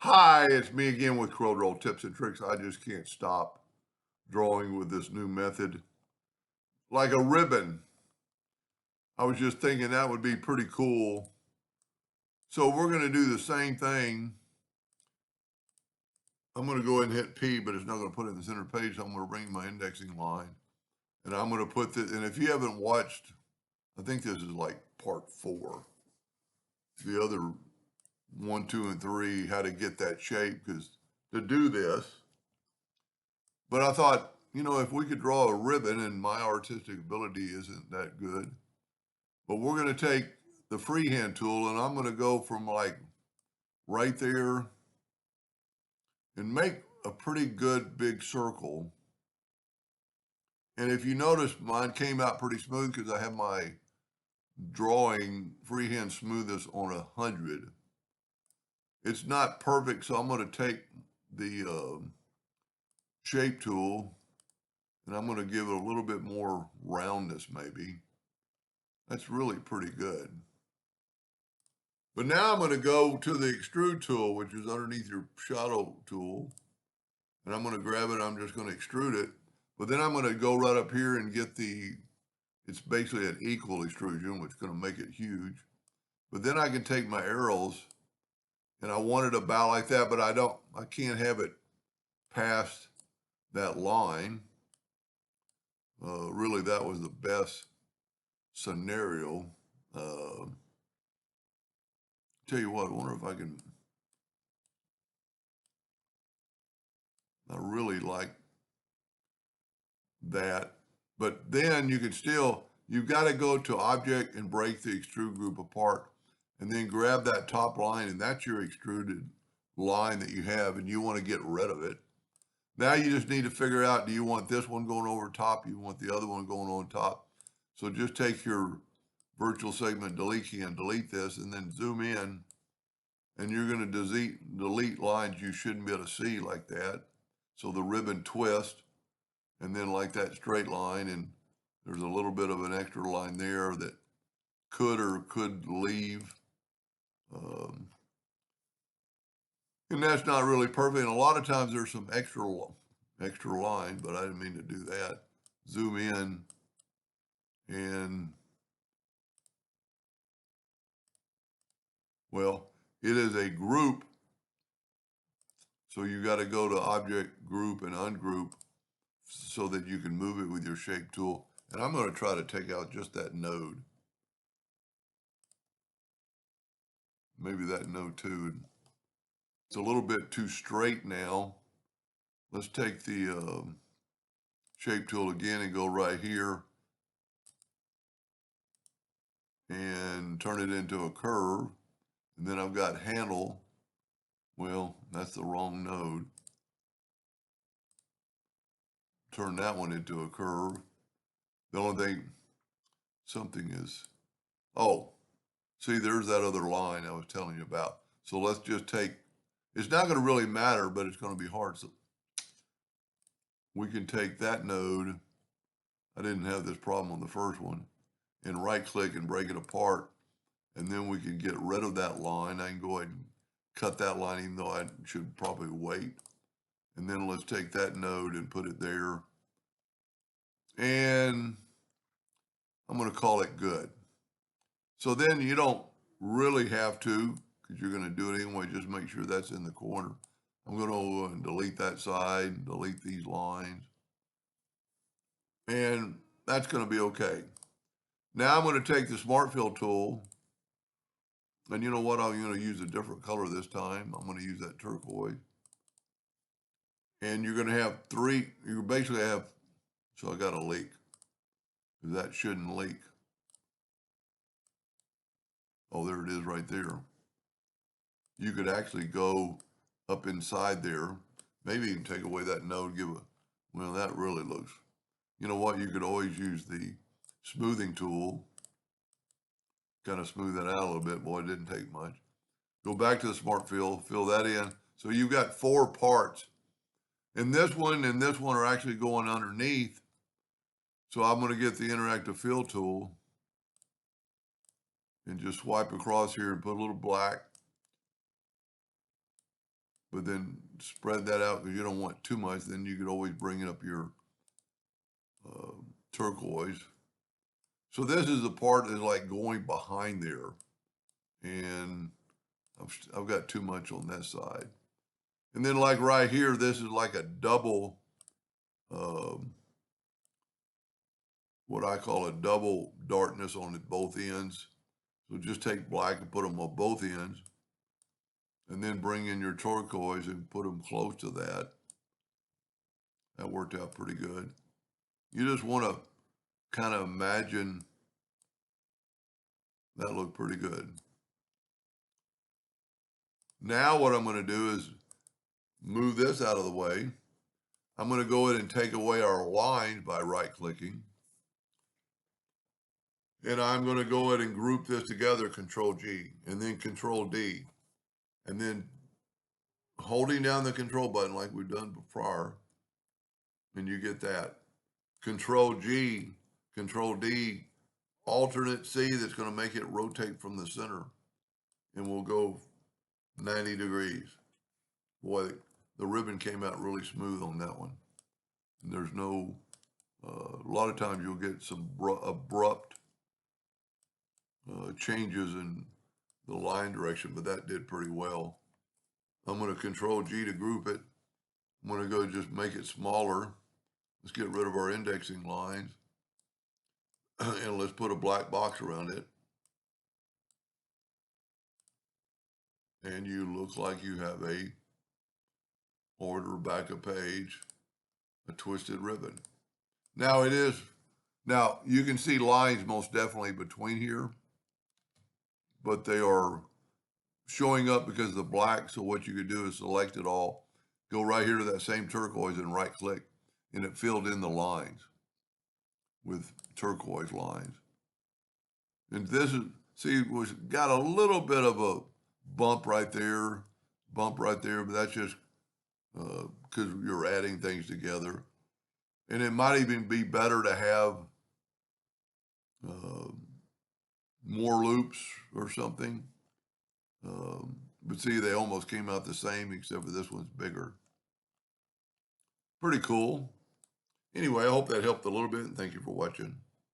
Hi, it's me again with Corel tips and tricks. I just can't stop drawing with this new method. Like a ribbon. I was just thinking that would be pretty cool. So we're going to do the same thing. I'm going to go ahead and hit P, but it's not going to put it in the center page. So I'm going to bring my indexing line. And I'm going to put this, and if you haven't watched, I think this is like part 4. The other 1, 2, and 3, how to get that shape, because to do this, but I thought, if we could draw a ribbon, and my artistic ability isn't that good, but we're going to take the freehand tool and I'm going to go from like right there and make a pretty good big circle. And if you notice, mine came out pretty smooth because I have my drawing freehand smoothness on 100. It's not perfect, so I'm going to take the shape tool and I'm going to give it a little bit more roundness maybe. That's really pretty good. But now I'm going to go to the extrude tool, which is underneath your shadow tool. And I'm going to grab it. I'm just going to extrude it. But then I'm going to go right up here and get it's basically an equal extrusion, which is going to make it huge. But then I can take my arrows and I want it about like that, but I can't have it past that line. Really, that was the best scenario. Tell you what, I wonder if I really like that. But then you can you've got to go to object and break the extrude group apart and then grab that top line, and that's your extruded line that you have, and you want to get rid of it. Now you just need to figure out, do you want this one going over top? You want the other one going on top? So just take your virtual segment delete key and delete this, and then zoom in, and you're going to delete lines you shouldn't be able to see like that. So the ribbon twist, and then like that straight line, and there's a little bit of an extra line there that could leave. Um, and that's not really perfect. And a lot of times there's some extra line, but I didn't mean to do that. Zoom in, and well, it is a group. So you got to go to object, group, and ungroup so that you can move it with your shape tool. And I'm going to try to take out just that node. Maybe that node too. It's a little bit too straight now. Let's take the shape tool again and go right here and turn it into a curve. And then I've got handle. Well, that's the wrong node. Turn that one into a curve. The only thing, something is, oh, see, there's that other line I was telling you about. So let's just take, it's not going to really matter, but it's going to be hard. So we can take that node. I didn't have this problem on the first one. And right click and break it apart. And then we can get rid of that line. I can go ahead and cut that line, even though I should probably wait. And then let's take that node and put it there. And I'm going to call it good. So then you don't really have to, because you're going to do it anyway, just make sure that's in the corner. I'm going to delete that side, delete these lines. And that's going to be okay. Now I'm going to take the Smart Fill tool. And you know what? I'm going to use a different color this time. I'm going to use that turquoise. And you're going to have you basically have, so I got a leak. That shouldn't leak. Oh, there it is right there. You could actually go up inside there. Maybe even take away that node, well, that really looks, you know what? You could always use the smoothing tool. Kind of smooth that out a little bit. Boy, it didn't take much. Go back to the Smart Fill, fill that in. So you've got 4 parts. And this one are actually going underneath. So I'm going to get the interactive fill tool and just swipe across here and put a little black. but then spread that out because you don't want too much. Then you could always bring up your turquoise. So this is the part that's like going behind there, and I've got too much on that side. And then like right here, this is like a double, what I call a double darkness on both ends. So just take black and put them on both ends, and then bring in your turquoise and put them close to that. That worked out pretty good. You just want to kind of imagine that looked pretty good. Now what I'm going to do is move this out of the way. I'm going to go ahead and take away our lines by right-clicking. And I'm going to go ahead and group this together, Control G, and then Control D. And then holding down the control button like we've done prior, and you get that. Control G, Control D, alternate C that's going to make it rotate from the center. And we'll go 90 degrees. Boy, the ribbon came out really smooth on that one. And there's no, a lot of times you'll get some abrupt changes in the line direction, but that did pretty well. I'm going to Control G to group it. I'm going to go just make it smaller. Let's get rid of our indexing lines. And let's put a black box around it. And you look like you have a order back a page, a twisted ribbon. Now you can see lines most definitely between here, but they are showing up because of the black. So what you could do is select it all, go right here to that same turquoise and right click, and it filled in the lines with turquoise lines. And this is, see, was got a little bit of a bump right there, but that's just because you're adding things together. And it might even be better to have more loops or something. But see, they almost came out the same, except for this one's bigger. Pretty cool. Anyway, I hope that helped a little bit, and thank you for watching.